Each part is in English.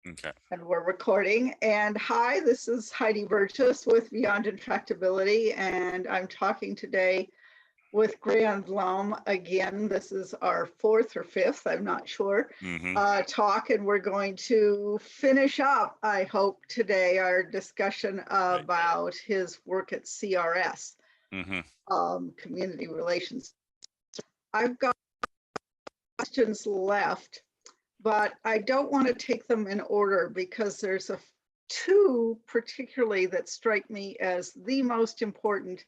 Okay. And we're recording. And hi, this is Heidi Burgess with Beyond Intractability, and I'm talking today with Grande Lum again. This is our fourth or fifth, I'm not sure, talk, and we're going to finish up, I hope, today our discussion about his work at CRS, Community Relations. I've got questions left, but I don't want to take them in order because there's two particularly that strike me as the most important,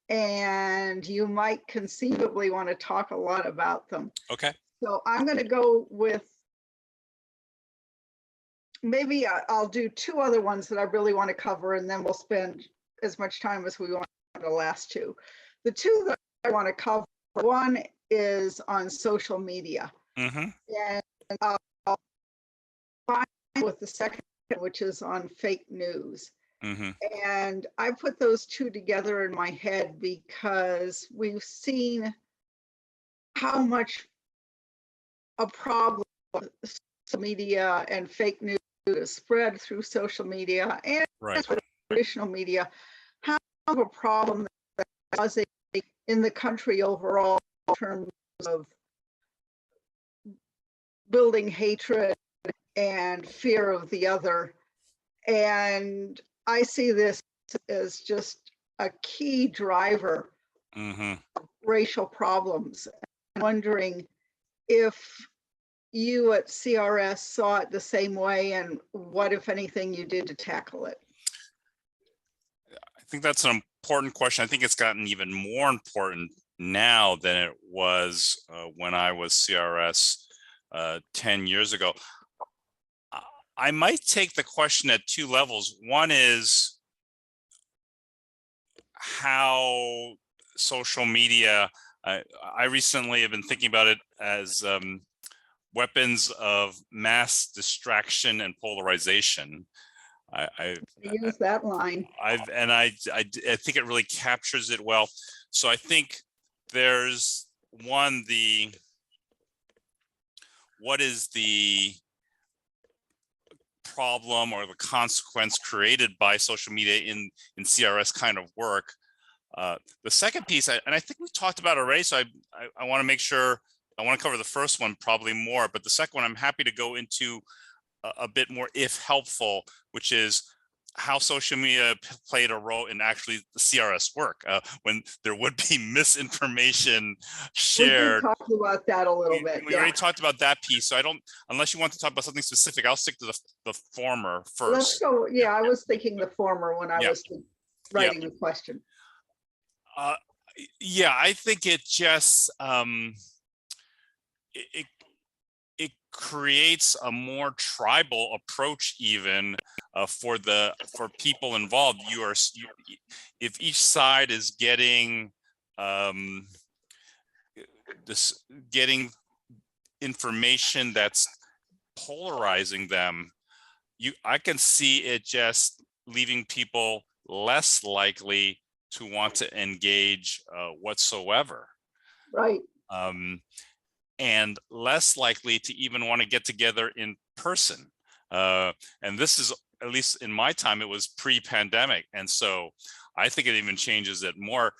and you might conceivably want to talk a lot about them. Okay. So I'm going to go with, maybe I'll do two other ones that I really want to cover, and then we'll spend as much time as we want on the last two. The two that I want to cover, one is on social media. And I'll find with the second, which is on fake news. And I put those two together in my head because we've seen how much a problem social media and fake news is spread through social media and traditional media, how of a problem that's causing in the country overall in terms of building hatred and fear of the other. And I see this as just a key driver of racial problems. I'm wondering if you at CRS saw it the same way, and what, if anything, you did to tackle it. I think that's an important question. I think it's gotten even more important now than it was when I was CRS 10 years ago. I might take the question at two levels. One is how social media, I recently have been thinking about it as weapons of mass distraction and polarization. I use that line. I think it really captures it well. So I think there's one, what is the problem or the consequence created by social media in CRS kind of work. The second piece, and I think we talked about already, so I want to make sure, I want to cover the first one probably more, but the second one I'm happy to go into a bit more if helpful, which is how social media played a role in actually the CRS work when there would be misinformation shared. We can talk about that a little bit. We already talked about that piece, so I don't, unless you want to talk about something specific, I'll stick to the former first. Let's go. Yeah, I was thinking the former when I was writing the question. Yeah, I think it just it creates a more tribal approach even for people involved. If each side is getting getting information that's polarizing them, I can see it just leaving people less likely to want to engage whatsoever. Right. And less likely to even want to get together in person. And this is, at least in my time, it was pre-pandemic. And so I think it even changes it more,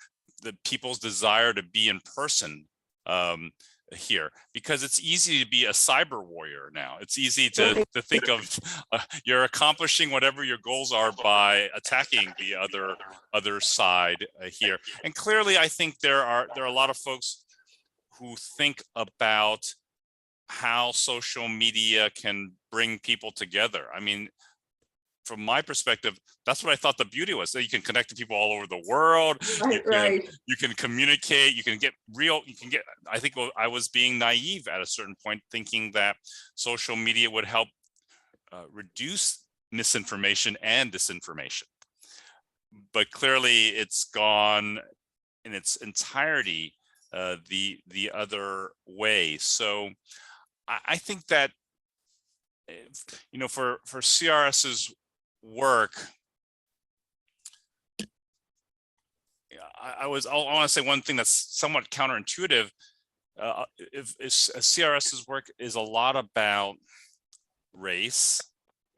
the people's desire to be in person here, because it's easy to be a cyber warrior now. It's easy to think of you're accomplishing whatever your goals are by attacking the other side here. And clearly, I think there are a lot of folks who think about how social media can bring people together. I mean, from my perspective, that's what I thought the beauty was, that you can connect to people all over the world. You can communicate, you can get, I think I was being naive at a certain point, thinking that social media would help reduce misinformation and disinformation. But clearly it's gone in its entirety the other way. So I think that, you know, for CRS's work, I want to say one thing that's somewhat counterintuitive. If CRS's work is a lot about race,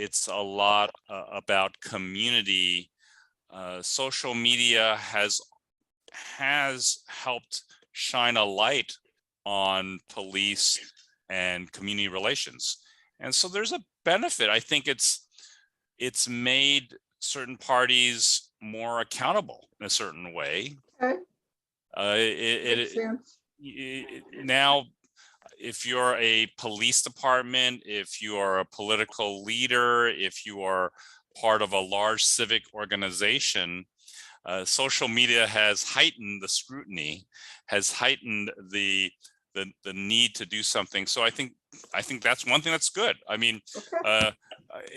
it's a lot about community. Social media has helped shine a light on police and community relations, and so there's a benefit. I think it's made certain parties more accountable in a certain way. Okay, It, makes it, sense. now, if you're a police department, if you are a political leader, if you are part of a large civic organization, social media has heightened the scrutiny, has heightened the need to do something. So I think that's one thing that's good. I mean, Okay.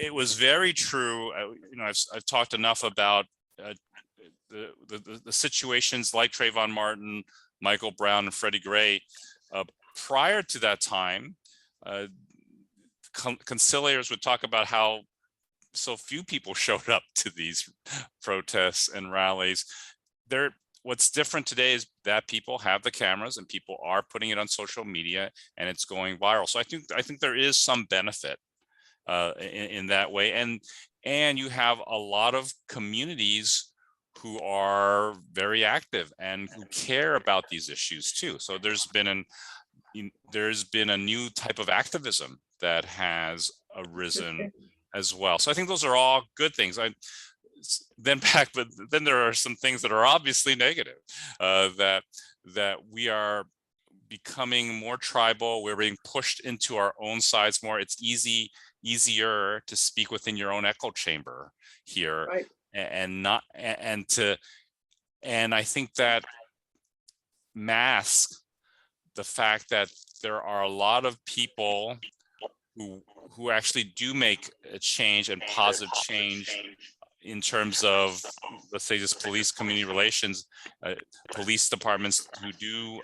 it was very true. I've talked enough about the situations like Trayvon Martin, Michael Brown, and Freddie Gray. Prior to that time, conciliators would talk about how so few people showed up to these protests and rallies. What's different today is that people have the cameras and people are putting it on social media and it's going viral. So I think there is some benefit in that way, and you have a lot of communities who are very active and who care about these issues too. So there's been a new type of activism that has arisen as well. So I think those are all good things. But then there are some things that are obviously negative, that we are becoming more tribal. We're being pushed into our own sides more. It's easier to speak within your own echo chamber here, Right. and I think that masks the fact that there are a lot of people who actually do make a change and positive change in terms of, let's say, just police community relations, police departments who do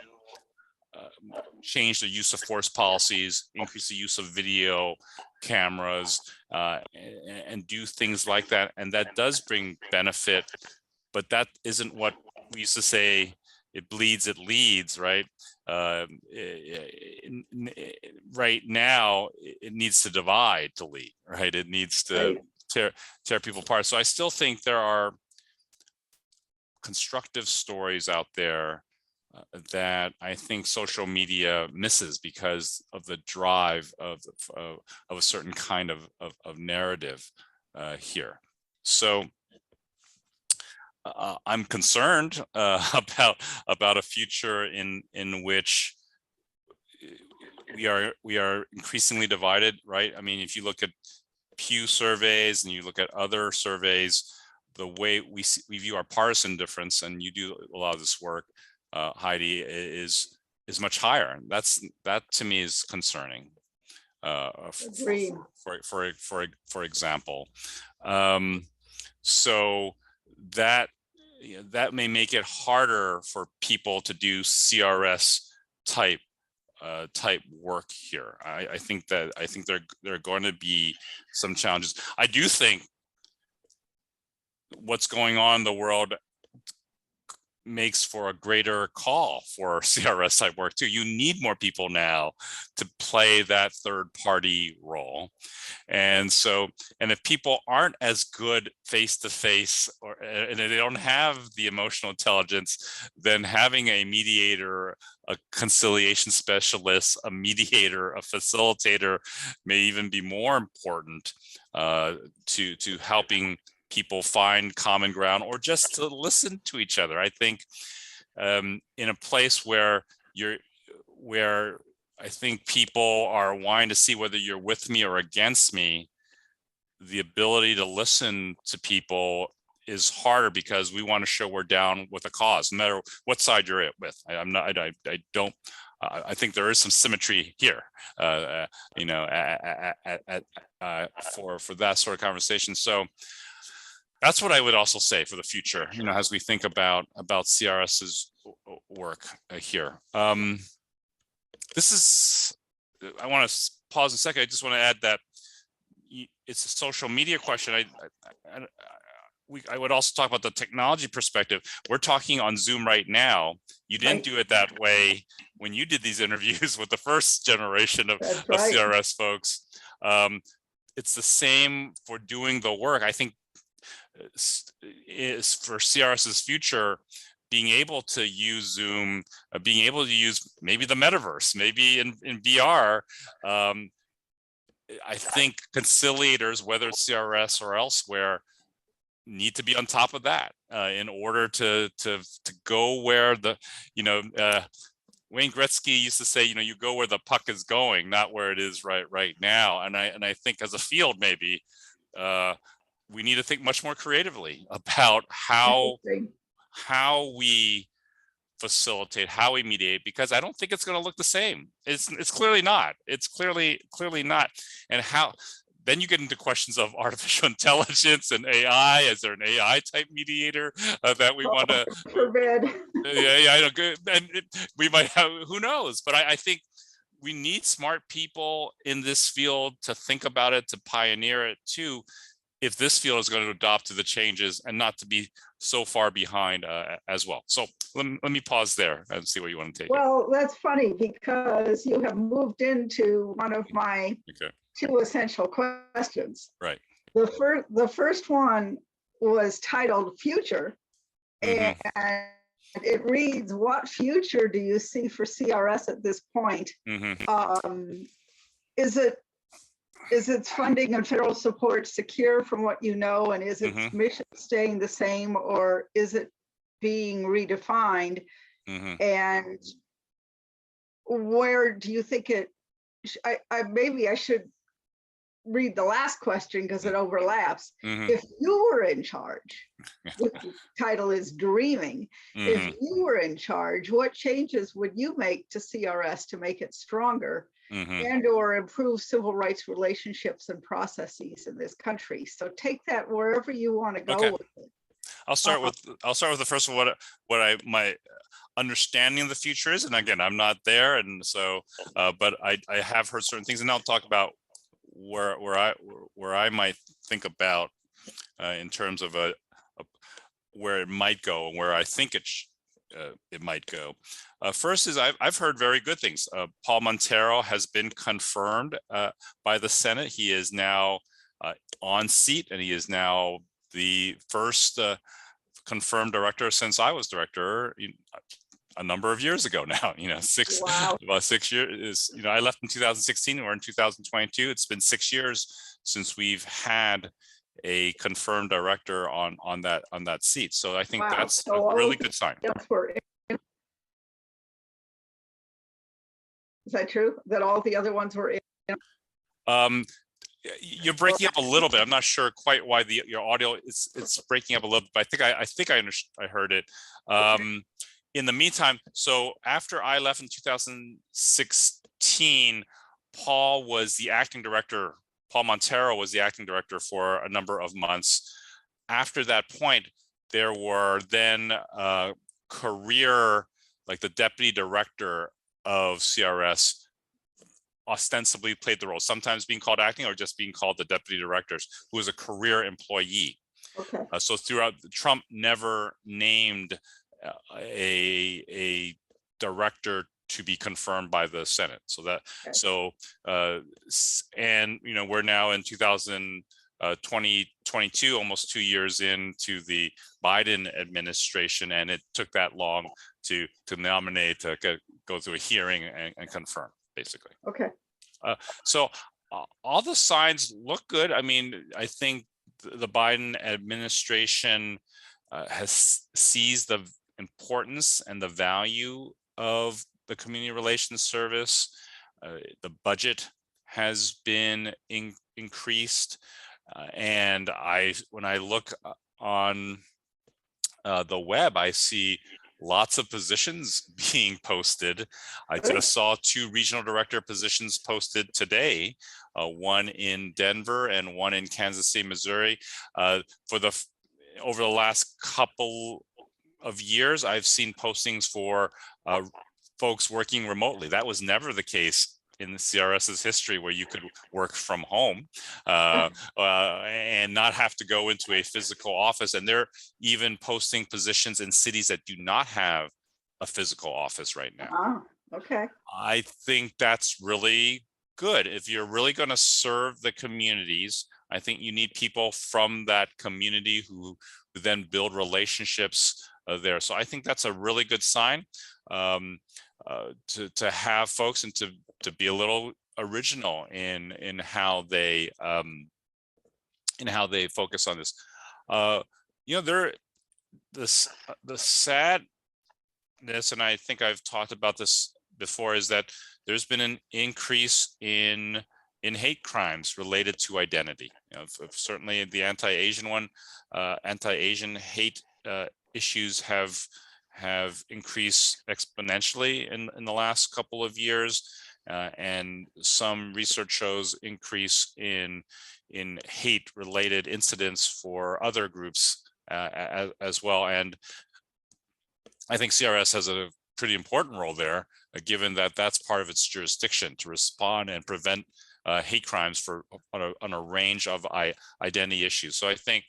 change the use of force policies, increase the use of video cameras, and do things like that. And that does bring benefit, but that isn't what we used to say, it bleeds, it leads, right? Right now, it needs to divide to lead, right? It needs to tear people apart. So I still think there are constructive stories out there that I think social media misses because of the drive of a certain kind of narrative here. So I'm concerned about a future in which we are increasingly divided, right? I mean, if you look at Pew surveys and you look at other surveys, the way we view our partisan difference, and you do a lot of this work, Heidi, is much higher. That to me is concerning. For example, so that may make it harder for people to do CRS type work here. I think there are going to be some challenges. I do think what's going on in the world makes for a greater call for CRS type work too. You need more people now to play that third party role. And if people aren't as good face to face, and they don't have the emotional intelligence, then having a mediator, a conciliation specialist, a mediator, a facilitator may even be more important to helping people find common ground, or just to listen to each other. I think in a place where I think people are wanting to see whether you're with me or against me, the ability to listen to people is harder because we want to show we're down with a cause, no matter what side you're with. I think there is some symmetry here, for that sort of conversation. So that's what I would also say for the future, as we think about CRS's work here. I want to pause a second. I just want to add that it's a social media question. I would also talk about the technology perspective. We're talking on Zoom right now. You didn't do it that way when you did these interviews with the first generation of CRS folks. it's the same for doing the work. I think is for CRS's future, being able to use Zoom, being able to use maybe the metaverse, maybe in VR. I think conciliators, whether it's CRS or elsewhere, need to be on top of that in order to go where the, Wayne Gretzky used to say, you go where the puck is going, not where it is right now. And I think as a field, maybe we need to think much more creatively about how we facilitate, how we mediate, because I don't think it's going to look the same. It's clearly not. It's clearly not. And how then you get into questions of artificial intelligence and AI. Is there an AI type mediator that we want to forbid? Yeah, I know. Good, and we might have. Who knows? But I think we need smart people in this field to think about it, to pioneer it too, if this field is going to adopt to the changes and not to be so far behind as well. So let me pause there and see where you want to take it. Well, that's funny because you have moved into one of my two essential questions. Right. The first one was titled Future, and it reads, what future do you see for CRS at this point? Is its funding and federal support secure from what you know, and is its mission staying the same, or is it being redefined? And where do you think it, maybe I should read the last question because it overlaps. If you were in charge, the title is Dreaming. If you were in charge, what changes would you make to CRS to make it stronger and or improve civil rights relationships and processes in this country? So take that wherever you want to go with it. I'll start with the first one. My understanding of the future is, and again, I'm not there, and so but I have heard certain things, and I'll talk about where I might think about in terms of where it might go and where I think it might go. First is I've heard very good things. Paul Montero has been confirmed by the Senate. He is now on seat, and he is now the first confirmed director since I was director a number of years ago now. About 6 years. I left in 2016, and we're in 2022. It's been 6 years since we've had a confirmed director on that seat. So I think that's a really good sign. Is that true? That all the other ones were in? You're breaking up a little bit. I'm not sure quite why your audio it's breaking up a little bit, but I think I heard it. In the meantime, so after I left in 2016, Paul Montero was the acting director for a number of months. After that point, there were then career, like the deputy director of CRS ostensibly played the role, sometimes being called acting or just being called the deputy directors, who was a career employee. So throughout, Trump never named a director to be confirmed by the Senate. And we're now in 2022, almost 2 years into the Biden administration, and it took that long to nominate, to go through a hearing and confirm, basically. So all the signs look good. I mean, I think the Biden administration has seized the importance and the value of the community relations service. The budget has been increased, and when I look on the web, I see lots of positions being posted. I just saw 2 regional director positions posted today, one in Denver and one in Kansas City, Missouri. Over the last couple of years, I've seen postings for folks working remotely. That was never the case in the CRS's history, where you could work from home and not have to go into a physical office. And they're even posting positions in cities that do not have a physical office right now. Okay. I think that's really good. If you're really going to serve the communities, I think you need people from that community who then build relationships there. So I think that's a really good sign, to have folks and to be a little original in how they focus on this. The sadness, and I think I've talked about this before, is that there's been an increase in hate crimes related to identity. Certainly the anti-Asian hate issues have increased exponentially in the last couple of years, and some research shows increase in hate related incidents for other groups as well. And I think CRS has a pretty important role there, given that that's part of its jurisdiction to respond and prevent hate crimes on a range of identity issues. So I think,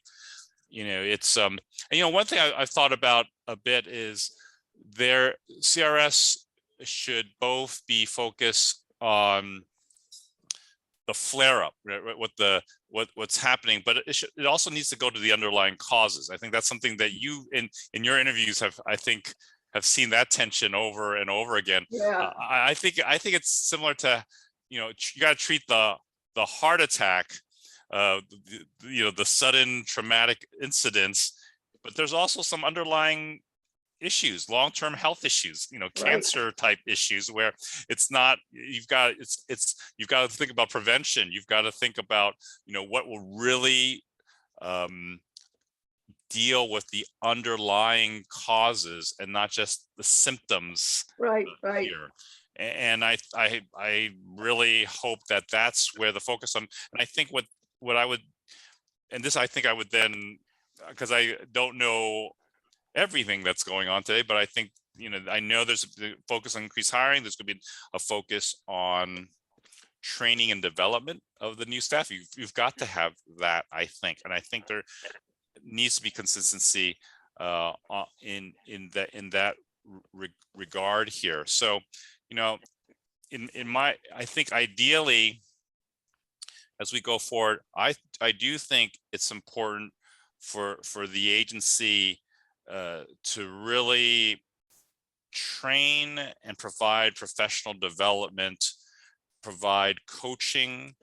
it's one thing I've thought about a bit is CRS should both be focused on the flare up, right, what's happening, but it also needs to go to the underlying causes. I think that's something that you in your interviews have seen that tension over and over again. Yeah. I think it's similar to, you got to treat the heart attack, the sudden traumatic incidents, but there's also some underlying issues, long-term health issues, cancer type issues, where it's not, you've got to think about prevention. You've got to think about, what will really deal with the underlying causes and not just the symptoms. Right. Here. And I really hope that that's where the focus on, and I think what I would, and this I think I would then, because I don't know everything that's going on today, but I think, I know there's a focus on increased hiring. There's going to be a focus on training and development of the new staff. You've got to have that, I think, and I think there needs to be consistency in that regard here. So, I think ideally, as we go forward, I do think it's important for the agency to really train and provide professional development, provide coaching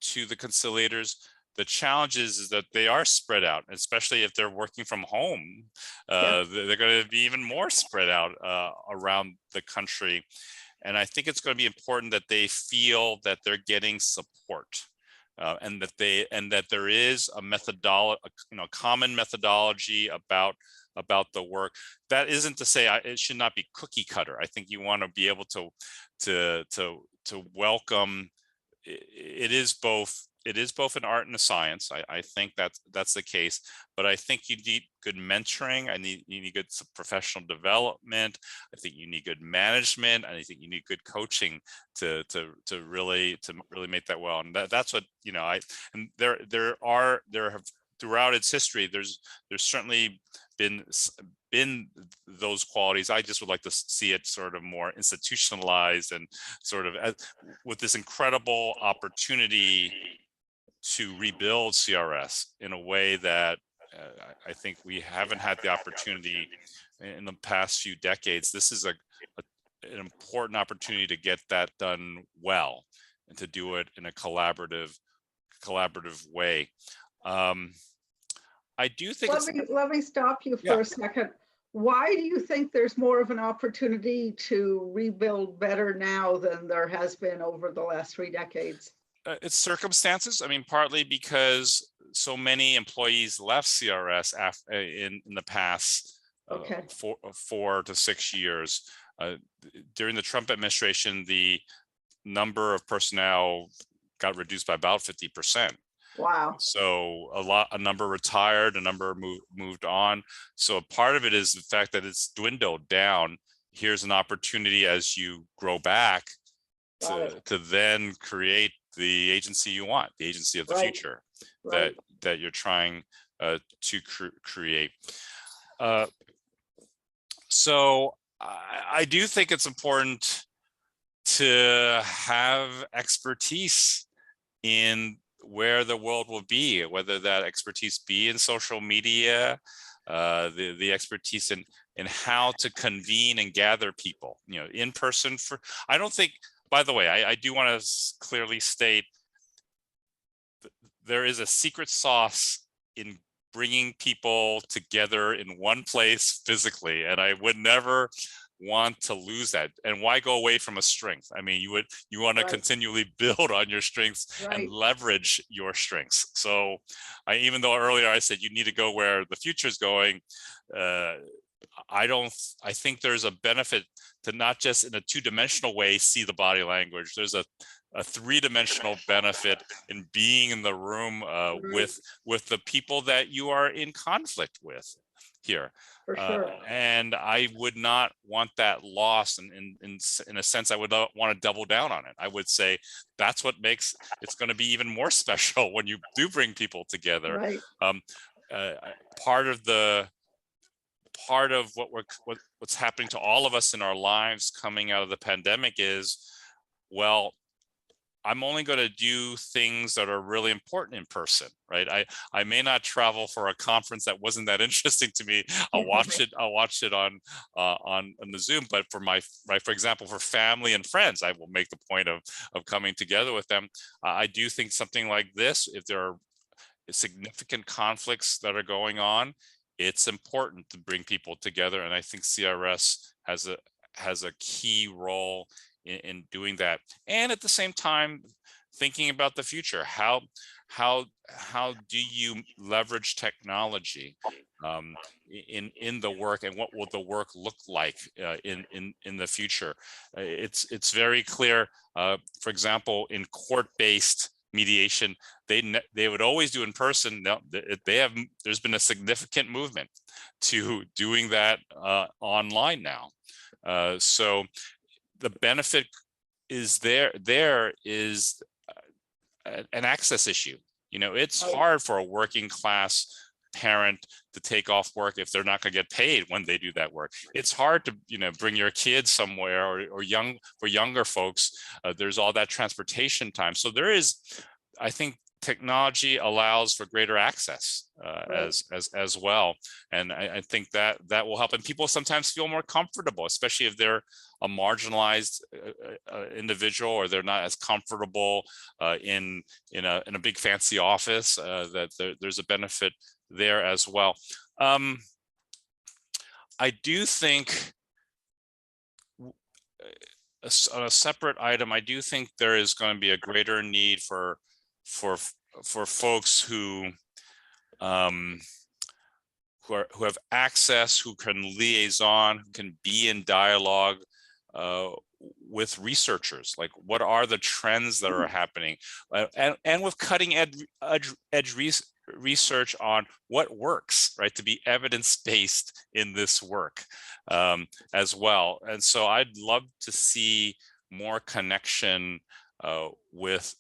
to the conciliators. The challenge is that they are spread out, especially if they're working from home. They're going to be even more spread out around the country. And I think it's going to be important that they feel that they're getting support. And that there is a methodology, common methodology about the work. That isn't to say it should not be cookie cutter. I think you want to be able to welcome. It is both an art and a science. I think that's the case. But I think you need good mentoring. You need good professional development. I think you need good management, and I think you need good coaching to really make that well. And that's what and there have throughout its history. There's certainly been those qualities. I just would like to see it sort of more institutionalized and sort of with this incredible opportunity to rebuild CRS in a way that I think we haven't had the opportunity in the past few decades. This is an important opportunity to get that done well and to do it in a collaborative way. I do think let me stop you for a second. Why do you think there's more of an opportunity to rebuild better now than there has been over the last 3 decades? It's circumstances. I mean, partly because so many employees left CRS in the past 4 to 6 years. During the Trump administration, the number of personnel got reduced by about 50%. Wow. So a number retired, a number moved on. So part of it is the fact that it's dwindled down. Here's an opportunity as you grow back to then create the agency you want, the agency of the future that you're trying to create. So I do think it's important to have expertise in where the world will be, whether that expertise be in social media, the expertise in how to convene and gather people, in person. I don't think, by the way, I do want to clearly state there is a secret sauce in bringing people together in one place physically, and I would never want to lose that. And why go away from a strength? I mean, you want to Right. continually build on your strengths and Right. leverage your strengths. So even though earlier I said you need to go where the future is going, I think there's a benefit to not just in a two-dimensional way see the body language. There's a three-dimensional benefit in being in the room with the people that you are in conflict with here. For sure. And I would not want that lost. In a sense, I would want to double down on it. I would say that's what makes it's going to be even more special when you do bring people together. Right. Part of what's happening to all of us in our lives coming out of the pandemic is, well, I'm only going to do things that are really important in person, right? I may not travel for a conference that wasn't that interesting to me. I'll watch it on the Zoom. But for example, for family and friends, I will make the point of coming together with them. I do think something like this, if there are significant conflicts that are going on, it's important to bring people together, and I think CRS has a key role in doing that. And at the same time, thinking about the future, how do you leverage technology in the work, and what will the work look like in the future? It's very clear. For example, in court-based mediation, they would always do in person. Now there's been a significant movement to doing that online now. So the benefit is there is an access issue. It's hard for a working class parent to take off work if they're not going to get paid when they do that work. It's hard to bring your kids somewhere, or for younger folks, there's all that transportation time. So there is, I think, technology allows for greater access as well, and I think that will help. And people sometimes feel more comfortable, especially if they're a marginalized individual, or they're not as comfortable in a big fancy office. That there's a benefit there as well. I do think on a separate item, I do think there is going to be a greater need for folks who have access, who can liaison, who can be in dialogue with researchers. Like, what are the trends that are happening, and with cutting edge research on what works, right, to be evidence-based in this work as well. And so I'd love to see more connection with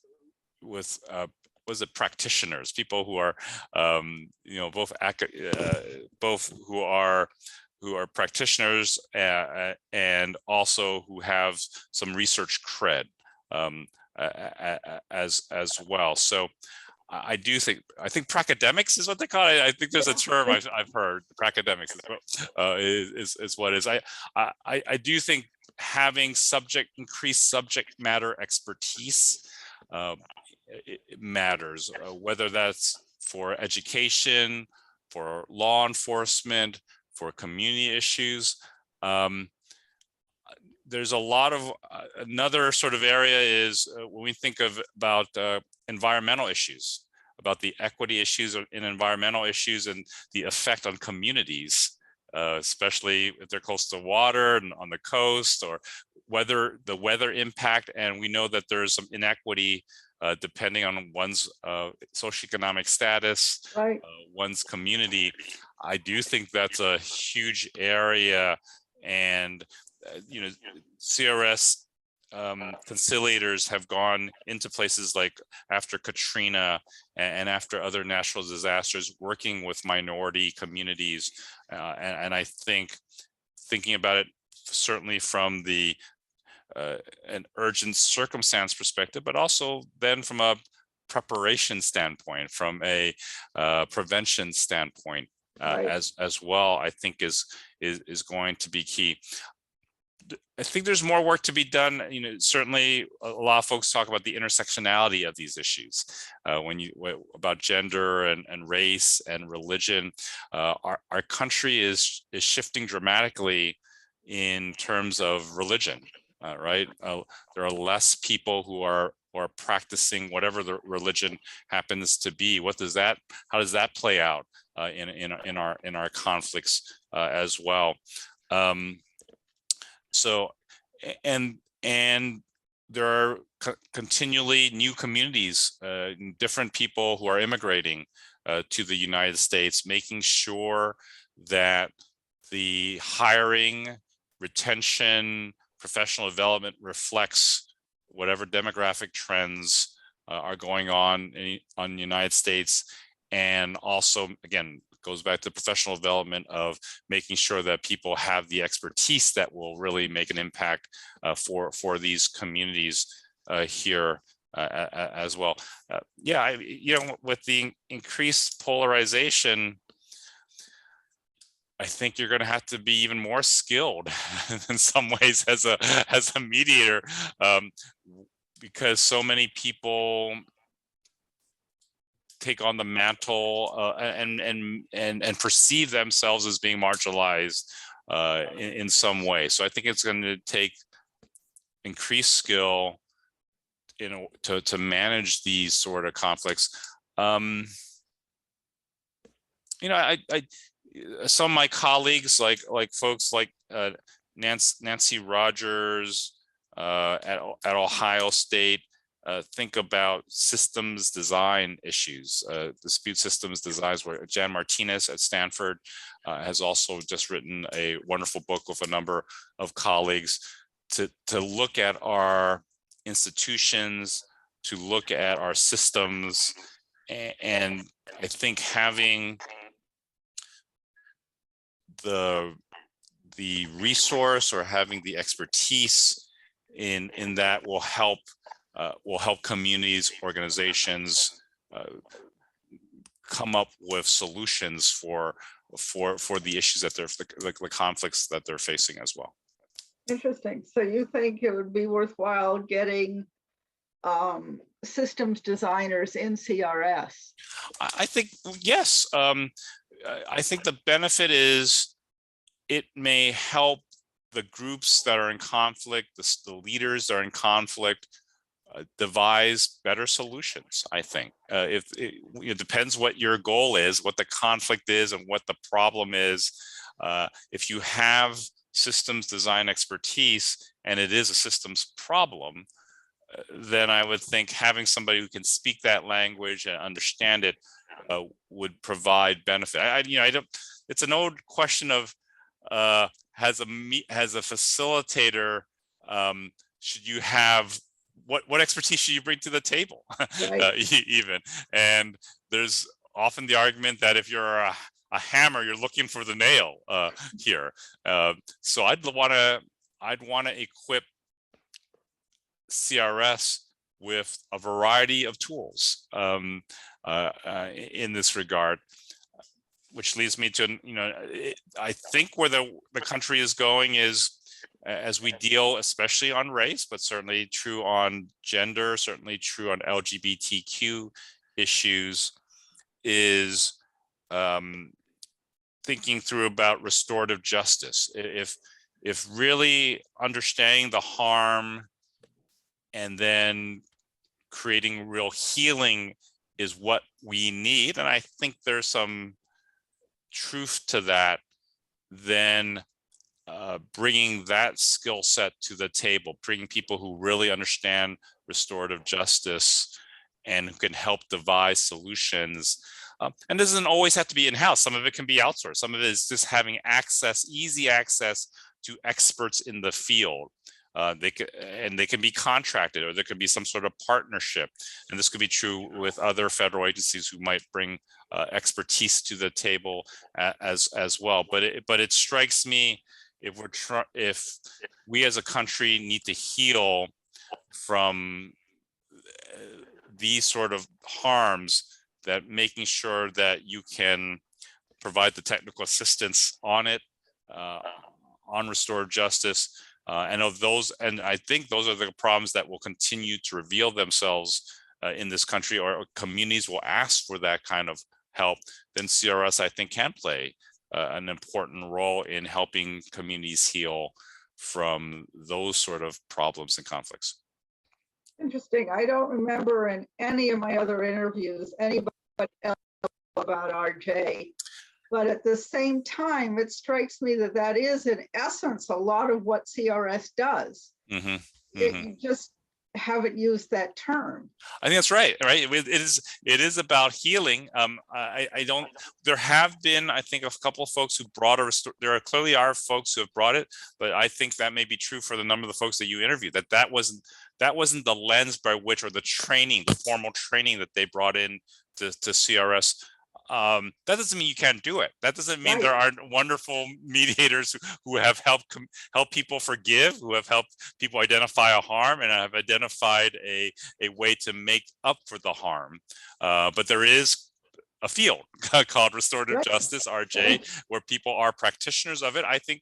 practitioners, people who are both who are practitioners and also who have some research cred as well. So I think pracademics is what they call it. I think there's a term I've heard. Pracademics is what it is. I do think having increased subject matter expertise it matters, whether that's for education, for law enforcement, for community issues. There's a lot of another sort of area is when we think about environmental issues, about the equity issues in environmental issues and the effect on communities, especially if they're close to water and on the coast, or the weather impact. And we know that there's some inequity depending on one's socioeconomic status, one's community. I do think that's a huge area, and CRS conciliators have gone into places like after Katrina and after other natural disasters, working with minority communities, and I think thinking about it certainly from the an urgent circumstance perspective, but also then from a preparation standpoint, from a prevention standpoint Right. as well, I think is going to be key. I think there's more work to be done. Certainly a lot of folks talk about the intersectionality of these issues. About gender and race and religion, our country is shifting dramatically in terms of religion, right? There are less people who are practicing whatever the religion happens to be. How does that play out in our conflicts as well? So, and there are continually new communities, different people who are immigrating to the United States, making sure that the hiring, retention, professional development reflects whatever demographic trends are going on in the United States. And also, again, goes back to professional development of making sure that people have the expertise that will really make an impact for these communities here as well. With the increased polarization, I think you're going to have to be even more skilled in some ways as a mediator, because so many people take on the mantle and perceive themselves as being marginalized in some way. So I think it's going to take increased skill to manage these sort of conflicts. I some of my colleagues, like folks like Nancy Rogers at Ohio State, think about systems design issues, dispute systems designs, where Jan Martinez at Stanford has also just written a wonderful book with a number of colleagues to look at our institutions, to look at our systems. And I think having the resource or having the expertise in that will help communities, organizations come up with solutions for the issues that they're the conflicts that they're facing as well. Interesting. So you think it would be worthwhile getting systems designers in CRS? I think yes. I think the benefit is it may help the groups that are in conflict, the leaders that are in conflict, devise better solutions. I think it depends what your goal is, what the conflict is, and what the problem is. If you have systems design expertise and it is a systems problem, then I would think having somebody who can speak that language and understand it would provide benefit. I don't. It's an old question of as a facilitator, should you have what expertise should you bring to the table? Right. Even, and there's often the argument that if you're a hammer, you're looking for the nail here. So I'd want to equip CRS with a variety of tools in this regard, which leads me to, I think where the country is going is, as we deal, especially on race, but certainly true on gender, certainly true on LGBTQ issues, is thinking through about restorative justice. If really understanding the harm and then creating real healing is what we need, and I think there's some truth to that, then bringing that skill set to the table, bringing people who really understand restorative justice and who can help devise solutions. And this doesn't always have to be in-house. Some of it can be outsourced. Some of it is just having easy access to experts in the field. They can be contracted, or there could be some sort of partnership. And this could be true with other federal agencies who might bring expertise to the table as well. But it strikes me if we as a country need to heal from these sort of harms, that making sure that you can provide the technical assistance on it, on restorative justice, and I think those are the problems that will continue to reveal themselves in this country, or communities will ask for that kind of help. Then CRS, I think, can play an important role in helping communities heal from those sort of problems and conflicts. Interesting. I don't remember in any of my other interviews anybody else about RJ. But at the same time, it strikes me that that is, in essence, a lot of what CRS does. You just haven't used that term. I think that's right. Right. It is about healing. I don't. There have been, I think, a couple of folks who brought there clearly are folks who have brought it, but I think that may be true for the number of the folks that you interviewed. That wasn't the lens by which, or the training, the formal training that they brought in to CRS. That doesn't mean you can't do it. That doesn't mean there aren't wonderful mediators who have helped people forgive, who have helped people identify a harm, and have identified a way to make up for the harm. But there is a field called restorative justice, RJ, where people are practitioners of it. I think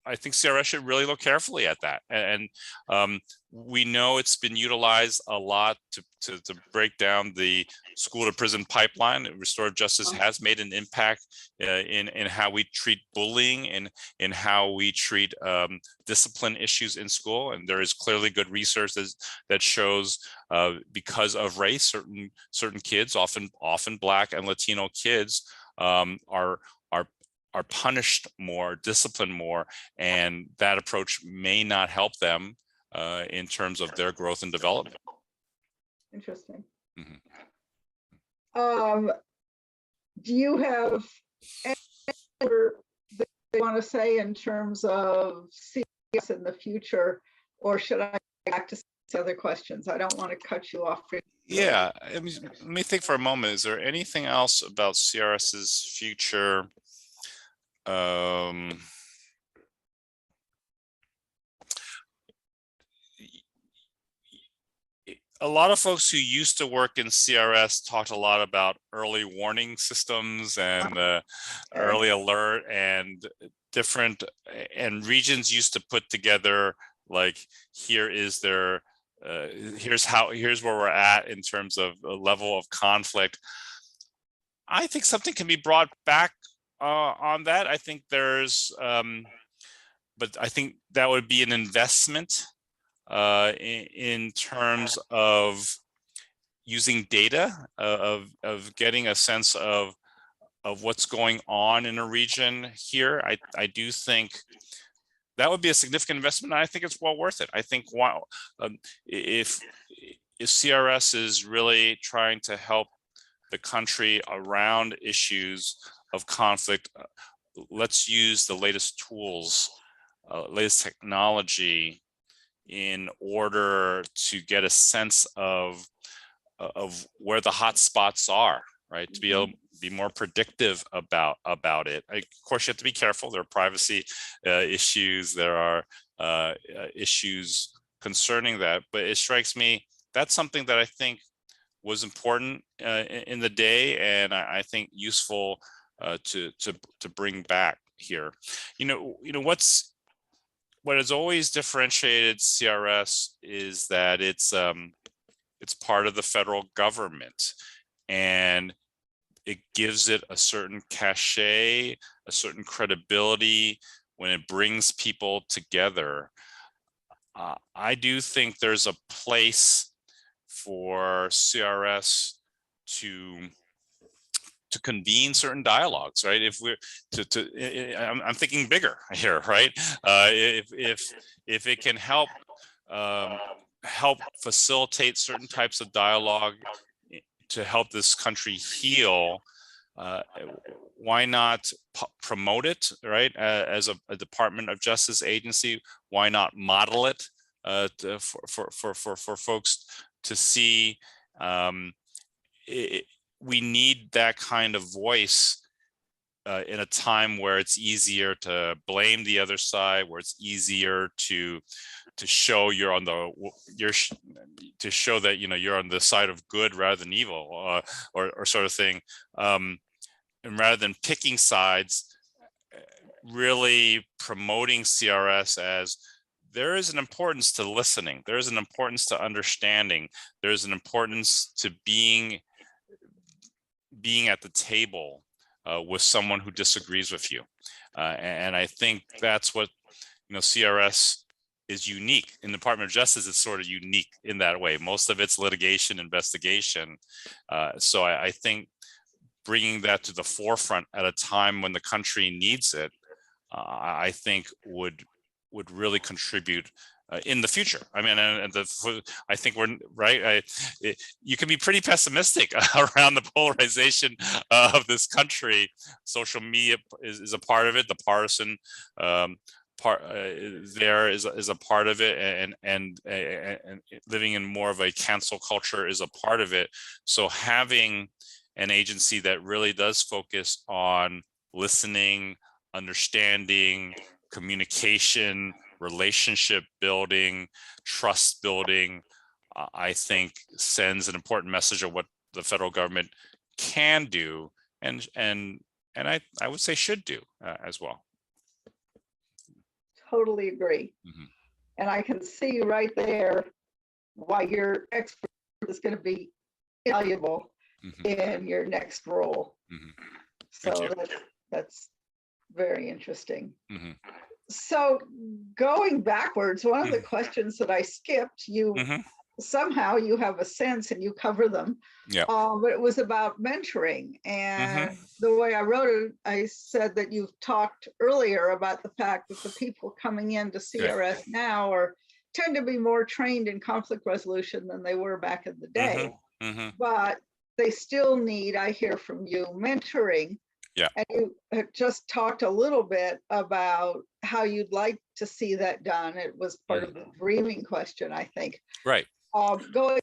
CRS should really look carefully at that. And we know it's been utilized a lot to break down the school to prison pipeline. Restorative justice has made an impact in how we treat bullying and in how we treat discipline issues in school. And there is clearly good research that shows because of race, certain kids, often Black and Latino kids, are punished more, disciplined more, and that approach may not help them in terms of their growth and development. Interesting. Do you have anything that you want to say in terms of CS in the future, or should I go back to other questions? I don't want to cut you off. Yeah, let me think for a moment. Is there anything else about CRS's future? A lot of folks who used to work in CRS talked a lot about early warning systems and early alert, and regions used to put together, like, here's where we're at in terms of a level of conflict. I think something can be brought back on that. I think but I think that would be an investment in terms of using data, of getting a sense of what's going on in a region here. I do think that would be a significant investment, and I think it's well worth it. I think if CRS is really trying to help the country around issues of conflict, let's use the latest tools, latest technology in order to get a sense of where the hot spots are, right? To be able to be more predictive about it. Of course, you have to be careful. There are privacy issues. There are issues concerning that. But it strikes me that's something that I think was important in the day, and I think useful to bring back here. What has always differentiated CRS is that it's part of the federal government, and it gives it a certain cachet, a certain credibility when it brings people together. I do think there's a place for CRS to convene certain dialogues, right? If we're I'm thinking bigger here, right? If it can help facilitate certain types of dialogue to help this country heal, why not promote it, right? As a Department of Justice agency, why not model it for folks to see? We need that kind of voice in a time where it's easier to blame the other side, where it's easier to show you're on the to show that you're on the side of good rather than evil, or sort of thing, and rather than picking sides, really promoting CRS as there is an importance to listening, there is an importance to understanding, there's an importance to being at the table with someone who disagrees with you, and I think that's what CRS is unique in the Department of Justice. It's sort of unique in that way. Most of it's litigation, investigation. So I think bringing that to the forefront at a time when the country needs it, I think would really contribute in the future. I mean, I think we're right. You can be pretty pessimistic around the polarization of this country. Social media is a part of it. The partisan part there is a part of it, and living in more of a cancel culture is a part of it. So having an agency that really does focus on listening, understanding, communication, relationship building, trust building, I think sends an important message of what the federal government can do, and I would say should do as well. Totally agree. Mm-hmm. And I can see right there why your expert is going to be valuable Mm-hmm. in your next role. Mm-hmm. So that's very interesting. Mm-hmm. So going backwards, one of the questions that I skipped, you somehow you have a sense and you cover them. Yeah. But it was about mentoring, and the way I wrote it, I said that you've talked earlier about the fact that the people coming into CRS now tend to be more trained in conflict resolution than they were back in the day. But they still need, I hear from you, mentoring. Yeah. And you had just talked a little bit about how you'd like to see that done. It was part of the dreaming question, I think. Right. Going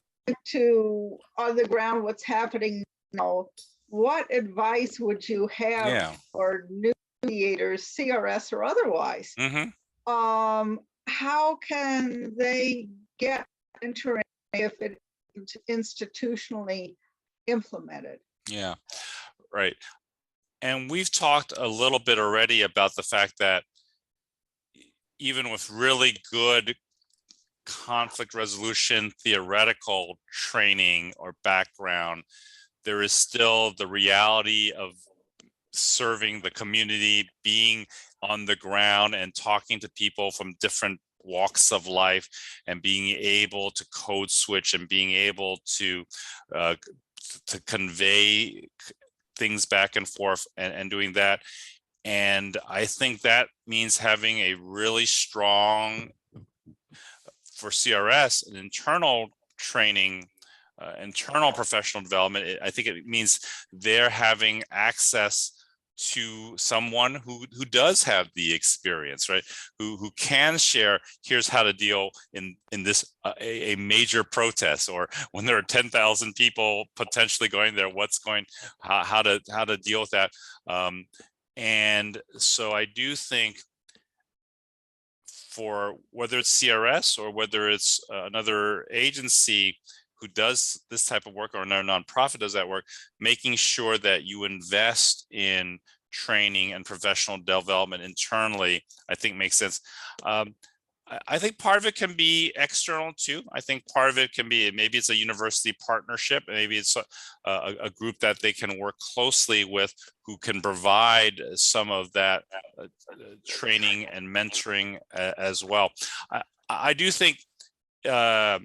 to on the ground, what's happening now, what advice would you have for new mediators, CRS or otherwise? How can they get mentoring if it's institutionally implemented? Yeah, right. And we've talked a little bit already about the fact that even with really good conflict resolution theoretical training or background, there is still the reality of serving the community, being on the ground and talking to people from different walks of life, and being able to code switch and being able to convey things back and forth, and doing that. And I think that means having a really strong, for CRS, an internal training, internal professional development. I think it means they're having access to someone who does have the experience, right? Who can share, here's how to deal in this a major protest, or when there are 10,000 people potentially going there, how to deal with that. And so I do think, for whether it's CRS or whether it's another agency who does this type of work, or another nonprofit does that work, making sure that you invest in training and professional development internally, I think makes sense. I think part of it can be external too. I think part of it can be, maybe it's a university partnership, maybe it's a group that they can work closely with, who can provide some of that training and mentoring as well. I do think part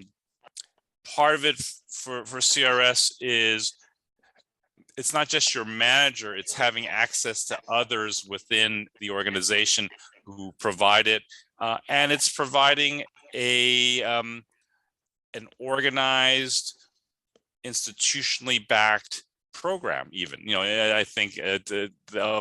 of it for CRS is, it's not just your manager, it's having access to others within the organization who provide it. And it's providing an organized, institutionally backed program, even. I think the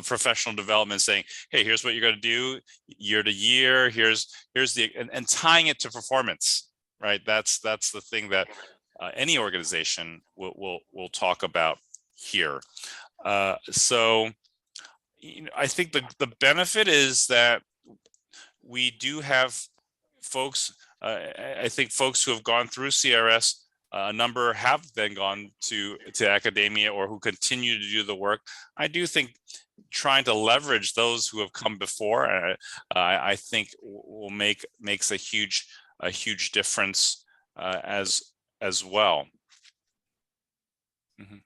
professional development, saying, hey, here's what you're going to do year to year, here's the, and tying it to performance, right? That's the thing that any organization will talk about here. So I think the benefit is that we do have folks, I think folks who have gone through CRS, a number have then gone to academia or who continue to do the work. I do think trying to leverage those who have come before, I think makes a huge difference as well. Mm-hmm.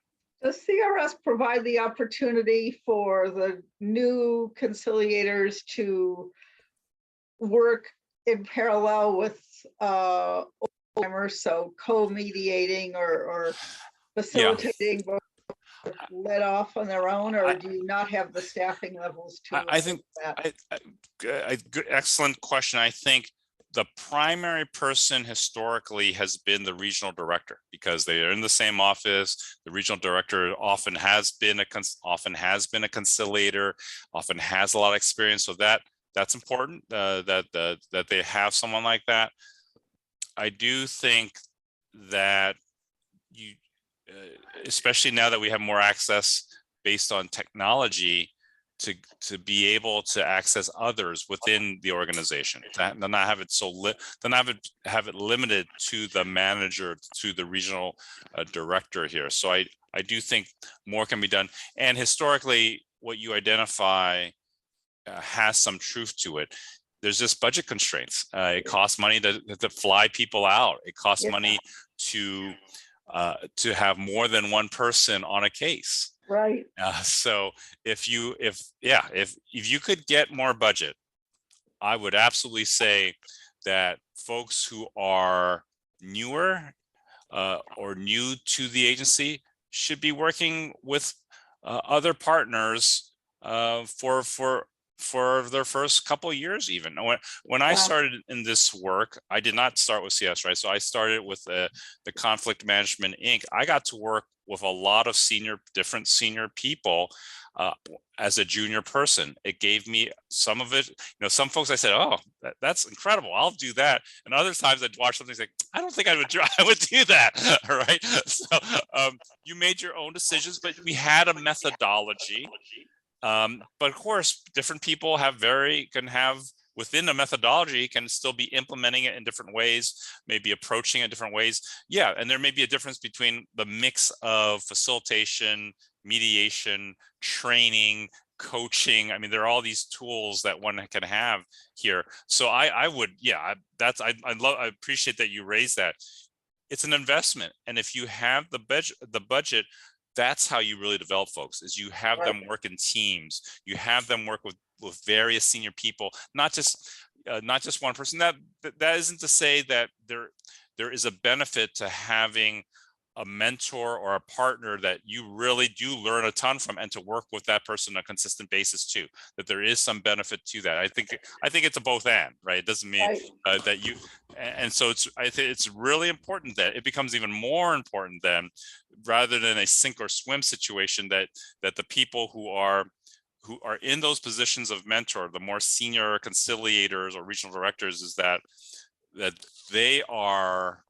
Does CRS provide the opportunity for the new conciliators to work in parallel with old-timers, so co-mediating or facilitating, both let off on their own, or do you not have the staffing levels to? I think excellent question. I think the primary person historically has been the regional director, because they are in the same office. The regional director often has been a conciliator, often has a lot of experience. So that's important, that they have someone like that. I do think that you, especially now that we have more access based on technology, to be able to access others within the organization, to not have it have it limited to the manager, to the regional director here. So I do think more can be done. And historically, what you identify has some truth to it. There's just budget constraints. It costs money to fly people out. It costs money to have more than one person on a case. Right. So if you could get more budget, I would absolutely say that folks who are newer or new to the agency should be working with other partners for their first couple of years. Even when I started in this work, I did not start with CS, right? So I started with the Conflict Management Inc. I got to work with a lot of different senior people as a junior person. It gave me some of it. Some folks I said, "Oh, that's incredible. I'll do that." And other times I'd watch something like, "I don't think I would do that." All right. So you made your own decisions, but we had a methodology. But of course, different people can have within a methodology, can still be implementing it in different ways, maybe approaching it different ways. Yeah, and there may be a difference between the mix of facilitation, mediation, training, coaching. I mean, there are all these tools that one can have here. So I appreciate that you raised that. It's an investment, and if you have the budget, that's how you really develop folks, is you have them work in teams. You have them work with various senior people, not just one person. That isn't to say that there is a benefit to having a mentor or a partner that you really do learn a ton from, and to work with that person on a consistent basis too. That there is some benefit to that. I think it's a both and, right? It doesn't mean that you, and so I think it's really important that it becomes even more important then, rather than a sink or swim situation, that the people who are in those positions of mentor, the more senior conciliators or regional directors, is that they are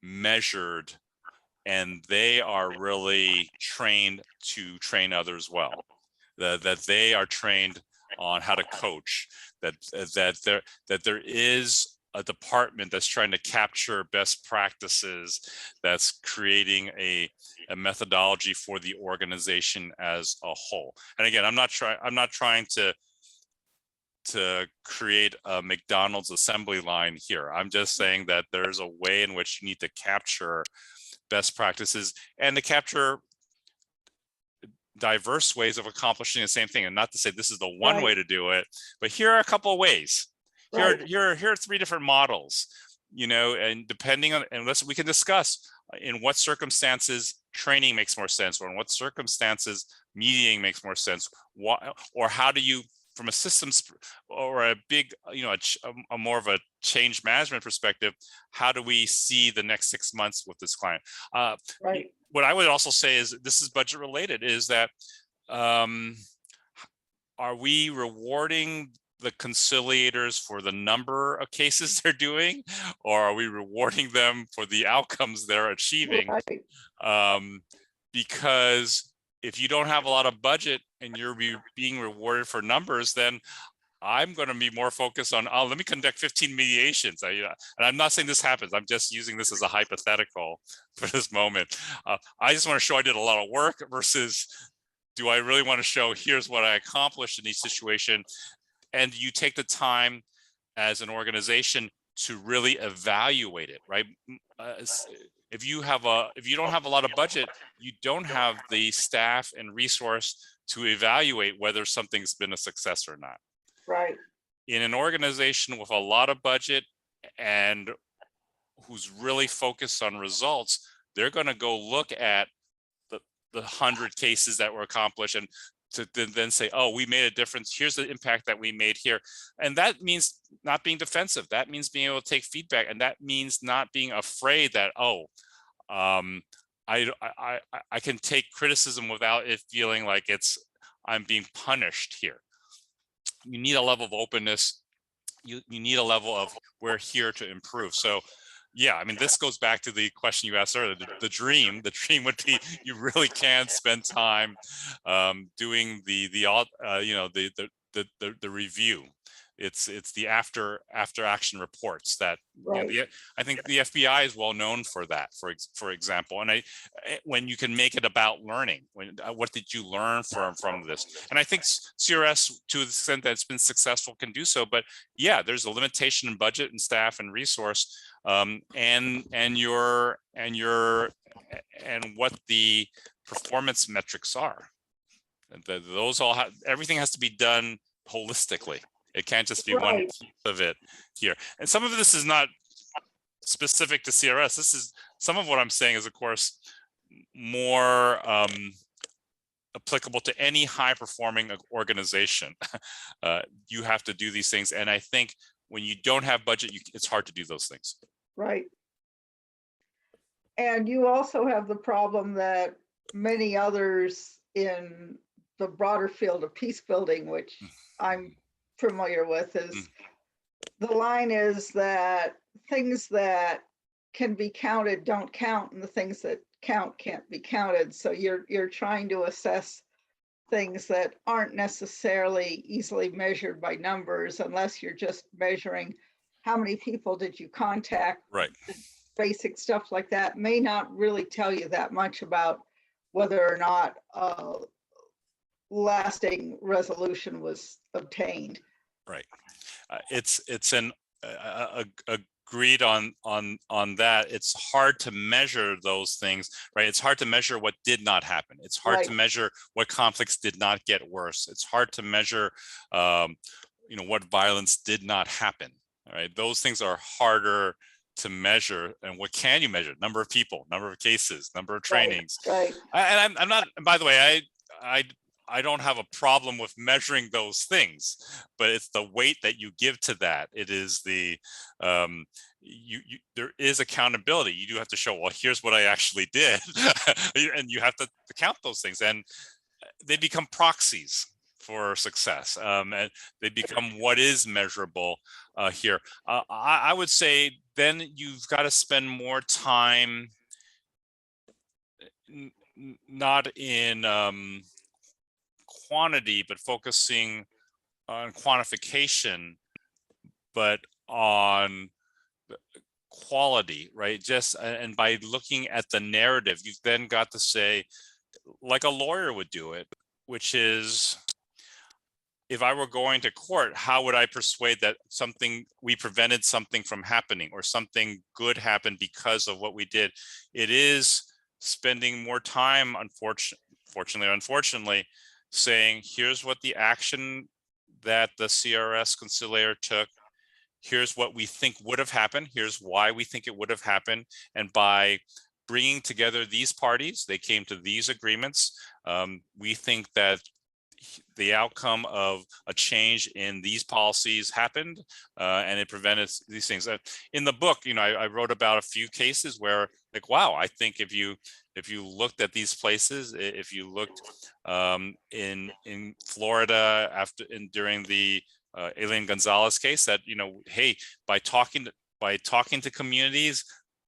measured and they are really trained to train others well, that they are trained on how to coach, that there is a department that's trying to capture best practices, that's creating a methodology for the organization as a whole. And again, I'm not trying to create a McDonald's assembly line here. I'm just saying that there's a way in which you need to capture best practices and to capture diverse ways of accomplishing the same thing. And not to say this is the one way to do it, but here are a couple of ways. Here are three different models, and depending on, unless we can discuss in what circumstances training makes more sense, or in what circumstances mediating makes more sense, or how do you, from a systems or a big, a more of a change management perspective, how do we see the next 6 months with this client? What I would also say is, this is budget related, is that are we rewarding the conciliators for the number of cases they're doing, or are we rewarding them for the outcomes they're achieving? Because if you don't have a lot of budget and you're being rewarded for numbers, then I'm going to be more focused on, oh, let me conduct 15 mediations. And I'm not saying this happens. I'm just using this as a hypothetical for this moment. I just want to show I did a lot of work versus, do I really want to show here's what I accomplished in each situation? And you take the time as an organization to really evaluate it, right? If you don't have a lot of budget, you don't have the staff and resource to evaluate whether something's been a success or not. Right. In an organization with a lot of budget and who's really focused on results, they're going to go look at the 100 cases that were accomplished and to then say, oh, we made a difference. Here's the impact that we made here. And that means not being defensive. That means being able to take feedback. And that means not being afraid that, oh, I can take criticism without it feeling like I'm being punished here. You need a level of openness. You need a level of, we're here to improve. So yeah, I mean, this goes back to the question you asked earlier. The dream would be, you really can spend time doing the review. It's the after action reports that, Right. I think the FBI is well known for that, for example. And when you can make it about learning, what did you learn from this? And I think CRS, to the extent that it's been successful, can do so. But yeah, there's a limitation in budget and staff and resource, and what the performance metrics are. Those all everything has to be done holistically. It can't just be one piece of it here. And some of this is not specific to CRS. This is, some of what I'm saying is, of course, more applicable to any high performing organization. You have to do these things. And I think when you don't have budget, it's hard to do those things. Right. And you also have the problem that many others in the broader field of peace building, which I'm familiar with, is the line is that things that can be counted don't count, and the things that count can't be counted. So you're trying to assess things that aren't necessarily easily measured by numbers, unless you're just measuring how many people did you contact. Right. Basic stuff like that may not really tell you that much about whether or not lasting resolution was obtained. Right. It's an agreed on that. It's hard to measure those things, right? It's hard to measure what did not happen. It's hard to measure what conflicts did not get worse. It's hard to measure, what violence did not happen. All right, those things are harder to measure. And what can you measure? Number of people, number of cases, number of trainings. Right. And I'm not. By the way, I don't have a problem with measuring those things, but it's the weight that you give to that. It is the there is accountability. You do have to show, well, here's what I actually did, and you have to count those things, and they become proxies for success, and they become what is measurable here. I would say then you've got to spend more time, not in quantity, but focusing on quantification, but on quality, right? Just, and by looking at the narrative, you've then got to say, like a lawyer would do it, which is, if I were going to court, how would I persuade that we prevented something from happening, or something good happened because of what we did? It is spending more time, unfortunately, saying, here's what the action that the CRS conciliator took, here's what we think would have happened, here's why we think it would have happened, and by bringing together these parties, they came to these agreements. We think that the outcome of a change in these policies happened, and it prevented these things. In the book, I wrote about a few cases where, like, wow, I think if you looked at these places, if you looked in Florida during the Elian Gonzalez case, that hey, by talking to communities,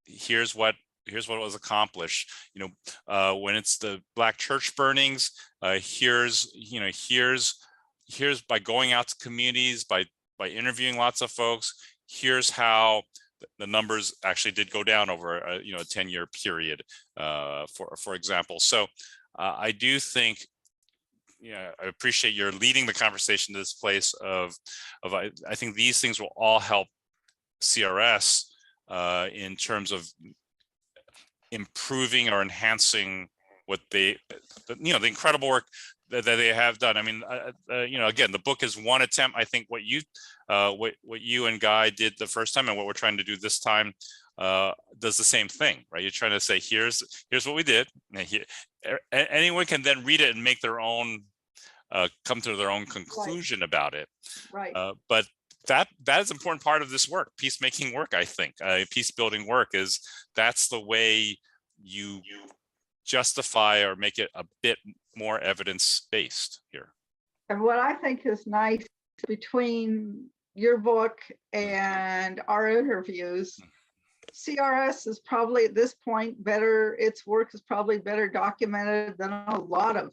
here's what here's what was accomplished. When it's the Black church burnings, here's by going out to communities, by interviewing lots of folks, here's how the numbers actually did go down over a 10-year period, for example. So I do think, I appreciate your leading the conversation to this place of I think these things will all help CRS in terms of improving or enhancing what the incredible work that they have done. I mean, again, the book is one attempt. I think what you and Guy did the first time and what we're trying to do this time does the same thing, right? You're trying to say, here's what we did. Anyone can then read it and make their own, come to their own conclusion about it. Right. But that is an important part of this work, peacemaking work. I think peace building work that's the way you justify or make it a bit more evidence based here. And what I think is nice between your book and our interviews, CRS is probably at this point better, its work is probably better documented than a lot of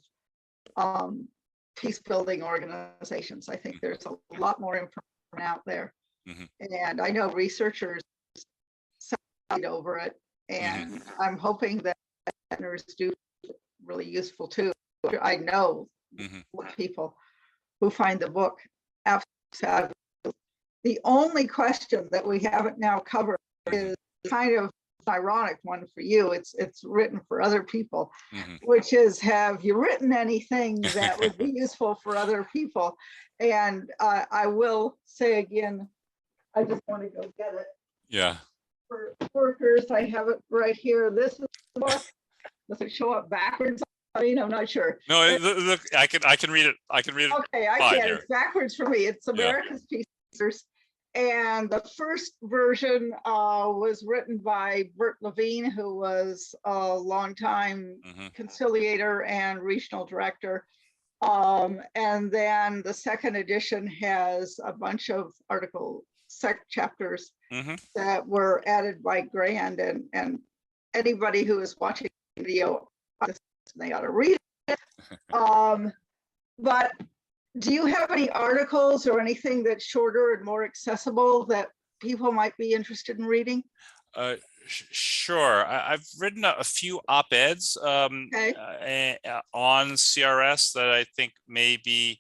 peace building organizations. I think there's a lot more information out there. And I know researchers studied over it, and I'm hoping that listeners do really useful too. I know people who find the book absolutely. The only question that we haven't now covered is kind of an ironic one for you. It's written for other people, which is, have you written anything that would be useful for other people? And I will say again, I just want to go get it. Yeah. For workers, I have it right here. This is the book. Does it show up backwards? I mean, I'm not sure. No, look, I can read it. I can read it. Okay, I can. It's backwards for me. It's America's Peacemakers. And the first version was written by Bert Levine, who was a longtime conciliator and regional director. And then the second edition has a bunch of chapters that were added by Grande, and anybody who is watching the video, they ought to read it. But do you have any articles or anything that's shorter and more accessible that people might be interested in reading? Sure. I've written a few op-eds on CRS that I think may be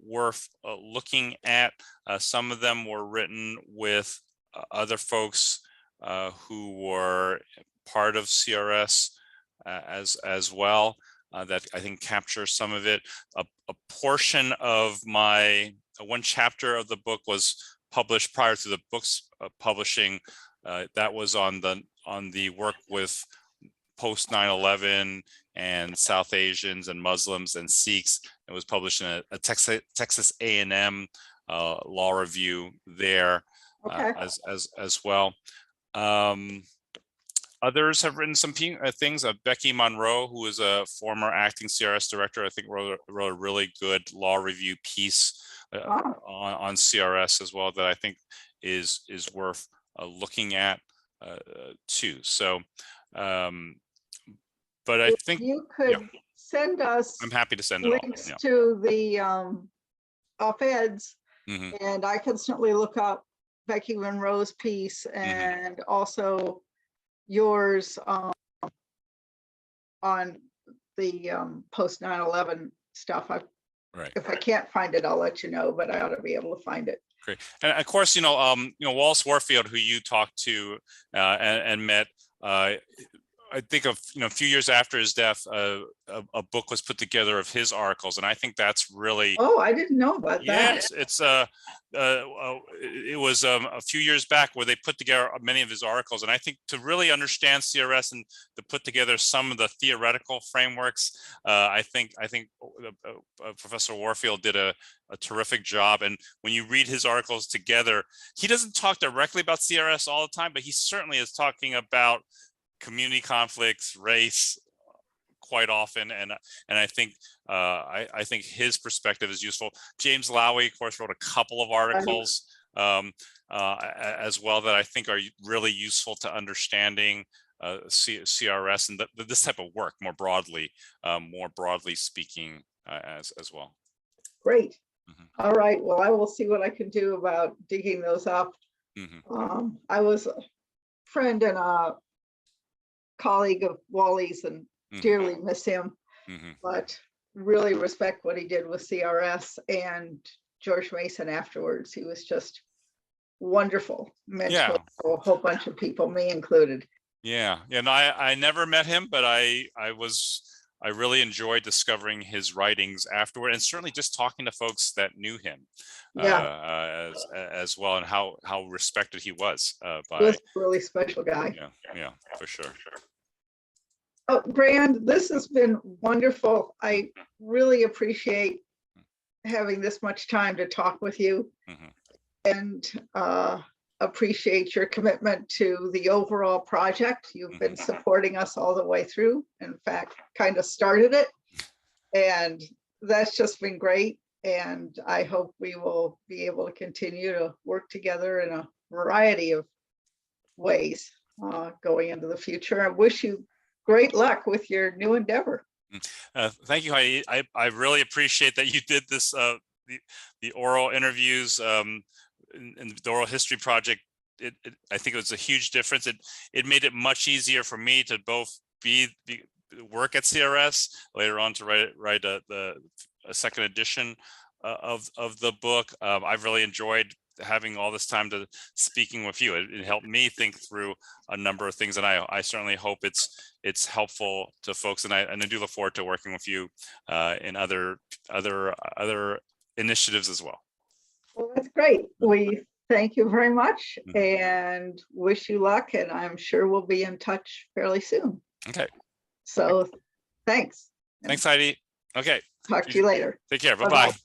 worth looking at. Some of them were written with other folks who were part of CRS as well. That I think captures some of it. A portion of one chapter of the book was published prior to the book's publishing. That was on the work with post 9/11 and South Asians and Muslims and Sikhs. It was published in a Texas A&M law review there as well. Others have written some things. Becky Monroe, who is a former acting CRS director, I think wrote a really good law review piece on CRS as well that I think is worth looking at too. So, but I think you could send us. I'm happy to send links to the op-eds, and I can certainly look up Becky Monroe's piece and also yours on the post 9/11 stuff. If I can't find it, I'll let you know, but I ought to be able to find it. Great. And of course, Wallace Warfield, who you talked to and met, I think a few years after his death, a book was put together of his articles, and I think that's really. Oh, I didn't know about that. Yes, it was a few years back where they put together many of his articles, and I think to really understand CRS and to put together some of the theoretical frameworks, I think Professor Warfield did a terrific job. And when you read his articles together, he doesn't talk directly about CRS all the time, but he certainly is talking about community conflicts, race, quite often, and I think I think his perspective is useful. James Lowy, of course, wrote a couple of articles as well that I think are really useful to understanding CRS and this type of work more broadly speaking as well. Great. Mhm. All right. Well, I will see what I can do about digging those up. Mhm. I was a friend and a colleague of Wally's and Mhm. dearly miss him, Mhm. but really respect what he did with CRS and George Mason afterwards. He was just wonderful mentor Yeah. for a whole bunch of people, me included. Yeah. No, I never met him, but I really enjoyed discovering his writings afterward, and certainly just talking to folks that knew him Yeah, as well, and how respected he was he by was a really special guy. yeah, for sure. Oh, Grande, this has been wonderful. I really appreciate having this much time to talk with you, Mhm. and appreciate your commitment to the overall project. You've been supporting us all the way through. In fact, kind of started it, and that's just been great. And I hope we will be able to continue to work together in a variety of ways going into the future. I wish you great luck with your new endeavor. Thank you, Heidi. I really appreciate that you did this the oral interviews in the oral history project. I think it was a huge difference. It made it much easier for me to both work at CRS later on to write a second edition of the book. I've really enjoyed having all this time to speaking with you. It helped me think through a number of things, and I certainly hope it's helpful to folks. And I do look forward to working with you in other initiatives as well. Well, that's great. We thank you very much and wish you luck. And I'm sure we'll be in touch fairly soon. Okay. So thanks. Thanks, Heidi. Okay. Talk to you later. Take care. Bye-bye. Bye-bye.